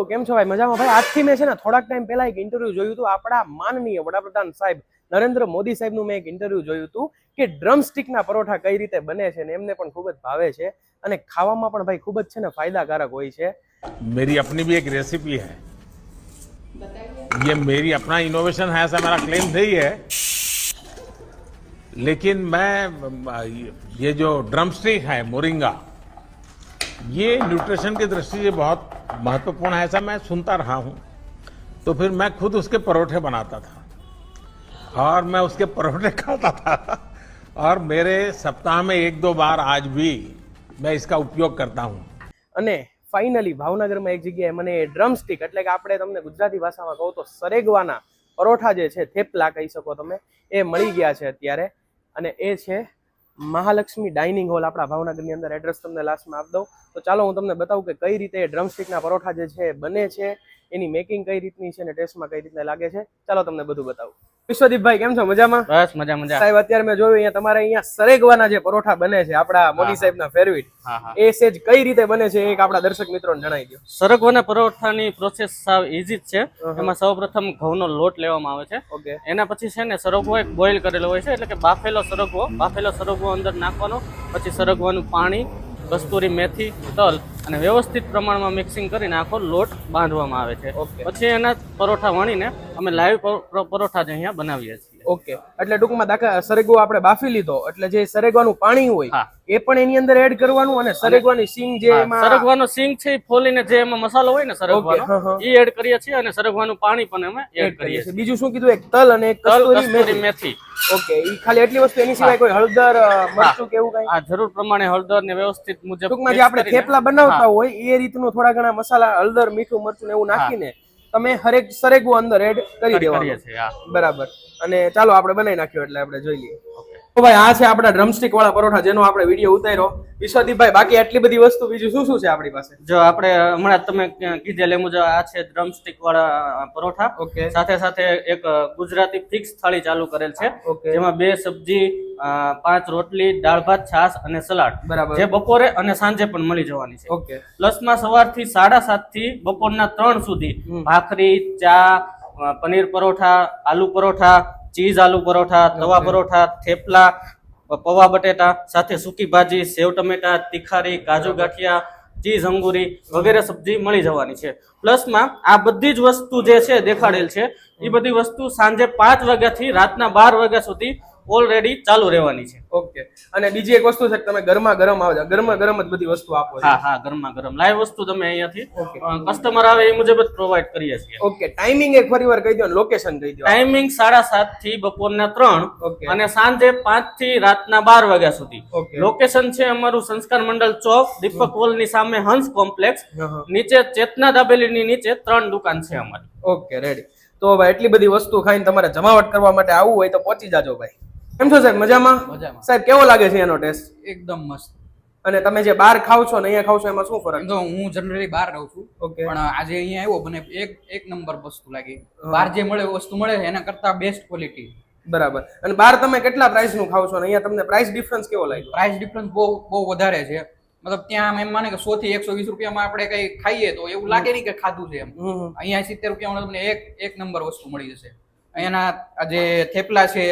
કેમ છો ભાઈ? મજામાં ભાઈ. આજથી મેં છે ને થોડાક ટાઈમ પહેલા એક ઇન્ટરવ્યુ જોયું હતું આપણા માનનીય વડાપ્રધાન સાહેબ નરેન્દ્ર મોદી સાહેબનું મેં એક ઇન્ટરવ્યુ જોયું હતું કે ડ્રમસ્ટિકના પરોઠા કઈ રીતે બને છે ને એમને પણ ખૂબ જ ભાવે છે અને ખાવામાં પણ ભાઈ ખૂબ જ છે ને ફાયદાકારક હોય છે. मेरी अपनी भी एक रेसिपी है, ये मेरी अपना इनोवेशन है, ऐसा मेरा क्लेम नहीं है, लेकिन मैं ये जो ड्रम स्टिक है मोरिंगा, ये न्यूट्रिशन की दृष्टि से बहुत महत्वपूर्ण है, ऐसा मैं सुनता रहा हूँ. तो फिर मैं खुद उसके परोठे बनाता था और मैं उसके परोठे खाता था और मेरे सप्ताह में 1-2 बार आज भी मैं इसका उपयोग करता हूँ. અને ફાઇનલી ભાવનગરમાં એક જગ્યાએ મને ડ્રમસ્ટિક એટલે કે આપણે તમને ગુજરાતી ભાષામાં કહું તો સરેગવાના પરોઠા જે છે, થેપલા કહી શકો તમે, એ મળી ગયા છે અત્યારે. અને એ છે મહાલક્ષ્મી ડાઇનિંગ હોલ આપણા ભાવનગરની અંદર. એડ્રેસ તમને લાસ્ટમાં આપી દઉં. તો ચાલો હું તમને બતાવું કે કઈ રીતે ડ્રમસ્ટિકના પરોઠા જે છે બને છે, એની મેકિંગ કઈ રીતની છે અને ટેસ્ટમાં કઈ રીતના લાગે છે. ચાલો તમને બધું બતાવું. વિશ્વદીપભાઈ કેમ છો? મજામાં? બસ મજા. સાહેબ અત્યારે મેં જોયું અહીંયા તમારે અહીંયા સરેગવાના જે પરોઠા બને છે આપણા મોદી સાહેબના ફેવરિટ, એ સેજ કઈ રીતે બને છે એક આપણા દર્શક મિત્રોને જણાવી દો. સરગવાના પરોઠાની પ્રોસેસ સાવ ઈઝી જ છે. એમાં સૌપ્રથમ ઘઉંનો લોટ લેવામાં આવે છે. ઓકે. એના પછી છે ને સરગવો એક બોઇલ કરેલો હોય છે, એટલે કે બાફેલો સરગવો અંદર નાખવાનો. પછી સરગવાનું પાણી, કસ્તુરી મેથી, તલ અને વ્યવસ્થિત પ્રમાણમાં મિક્સિંગ કરીને આખો લોટ બાંધવામાં આવે છે. પછી એના પરોઠા વણીને અમે લાઈવ પરોઠા જ અહીંયા બનાવીએ છીએ. ઓકે. એટલે ટૂંકમાં સરેગવો આપણે બાફી લીધો એટલે જે સરેગવાનું પાણી હોય એ પણ એની અંદર એડ કરવાનું અને સરેગવાની સિંગ જે એમાં સરગવાનો સિંગ છે એ ફોલીને જે એમાં મસાલો હોય ને સરગવાનો એ એડ કરીએ છીએ અને સરગવાનું પાણી પણ અમે એડ કરીએ છીએ. બીજું શું કીધું? એક તલ અને એક કસ્તુરી મેથી. ઓકે. ઈ ખાલી એટલી વસ્તુ, એની સિવાય કોઈ હળદર, મરચું કે એવું કઈ? આ જરૂર પ્રમાણે હળદર ને વ્યવસ્થિત મુજબ ટૂંકમાં જે આપણે થેપલા બનાવતા હોય એ રીતનું થોડા ઘણા મસાલા, હળદર, મીઠું, મરચું ને એવું નાખીને તમે હરેક સરેગવો અંદર એડ કરી દેવાનું. બરાબર. અને ચાલો આપણે બનાવી નાખ્યો એટલે આપણે જોઈ લઈએ. તો ભાઈ આ છે આપણા ડ્રમસ્ટિક વાળા પરોઠા જેનો આપણે વિડીયો ઉતાર્યો. વિશ્વદીપભાઈ બાકી આટલી બધી વસ્તુ બીજું શું શું છે આપણી પાસે? જો આપણે હમણાં તમે કીધેલ મુજબ આ છે ડ્રમસ્ટિક વાળા પરોઠા. ઓકે. સાથે સાથે એક ગુજરાતી ફિક્સ થાળી ચાલુ કરેલ છે, જેમાં 2 સબ્જી, 5 રોટલી, દાળ ભાત, છાશ અને સલાડ, બરાબર, જે બપોરે અને સાંજે પણ મળી જવાની છે. ઓકે. પ્લસમાં સવારથી 7:30 થી બપોરના 3 સુધી ભાખરી, ચા, પનીર પરોઠા, આલુ પરોઠા, ચીઝ આલુ પરોઠા, તવા પરોઠા, થેપલા, પૌવા બટેટા સાથે સૂકી ભાજી, સેવ ટમેટા, તીખારી, કાજુ ગાંઠિયા, ચીઝ અંગુરી વગેરે સબ્જી મળી જવાની છે. પ્લસમાં આ બધી જ વસ્તુ જે છે દેખાડેલ છે એ બધી વસ્તુ સાંજે 5 વાગ્યાથી રાતના 12 વાગ્યા સુધી ઓલરેડી ચાલુ રહેવાની છે. ઓકે. અને બીજી એક વસ્તુ છે કે તમે ગરમા ગરમ જ બધી વસ્તુ આપો છો. હા, ગરમા ગરમ લાઈવ વસ્તુ તમે અહીંયાથી કસ્ટમર આવે એ મુજબ જ પ્રોવાઈડ કરીએ છીએ. ઓકે. ટાઈમિંગ એક ફરીવાર કહી દો, લોકેશન કહી દો. ટાઈમિંગ 7:30 થી બપોરના 3 અને સાંજે 5 થી રાતના 12 વાગ્યા સુધી. લોકેશન છે અમારું સંસ્કાર મંડળ ચોક, દીપક હોલ ની સામે હંસ કોમ્પ્લેક્સ, નીચે ચેતના દાબેલીની નીચે 3 દુકાન છે અમારી. Okay, ready. તો ભાઈ એટલી બધી વસ્તુ ખાઈને તમારે જમાવટ કરવા માટે આવવું હોય તો પહોંચી જાજો ભાઈ. કેમ છો સાહેબ? મજામાં? સાહેબ કેવો લાગે છે એનો ટેસ્ટ? એકદમ મસ્ત. અને તમે જે બહાર ખાવ છો ને અહીંયા ખાવ છો એમાં શું ફરક? તો હું જનરલી બહાર રહું છું, પણ આજે અહીંયા આવ્યો મને એક નંબર વસ્તુ લાગી. બહાર જે વસ્તુ મળે છે એના કરતા બેસ્ટ ક્વોલિટી. બરાબર. અને બહાર તમે કેટલા પ્રાઇસ નું ખાવ છો અને અહીંયા તમને પ્રાઇસ ડિફરન્સ કેવો લાગ્યો? પ્રાઇસ ડિફરન્સ બહુ વધારે છે. મતલબ ત્યાં એમ માને કે 100 થી 120 રૂપિયામાં આપણે કઈ ખાઈએ તો એવું લાગે નહીં કે ખાધું છે એમ. અહીંયા 70 રૂપિયામાં તમને એક નંબર વસ્તુ મળી જશે. અહીંયાના જે થેપલા છે,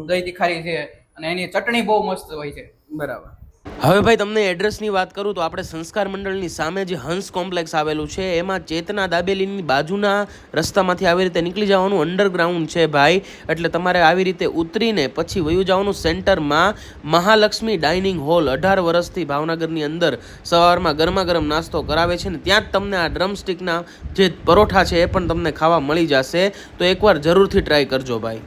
દહીં તીખારી છે અને એની ચટણી બહુ મસ્ત હોય છે. બરાબર. હવે ભાઈ તમને એડ્રેસની વાત કરું તો આપણે સંસ્કાર મંડળની સામે જે હંસ કોમ્પ્લેક્સ આવેલું છે એમાં ચેતના દાબેલીની બાજુના રસ્તામાંથી આવી રીતે નીકળી જવાનું, અંડરગ્રાઉન્ડ છે ભાઈ. એટલે તમારે આવી રીતે ઉતરીને પછી વયું જવાનું સેન્ટરમાં મહાલક્ષ્મી ડાઇનિંગ હોલ. 18 વર્ષથી ભાવનગરની અંદર સવારમાં ગરમા ગરમ નાસ્તો કરાવે છે ને ત્યાં જ તમને આ ડ્રમસ્ટિકના જે પરોઠા છે એ પણ તમને ખાવા મળી જશે. તો એકવાર જરૂરથી ટ્રાય કરજો ભાઈ.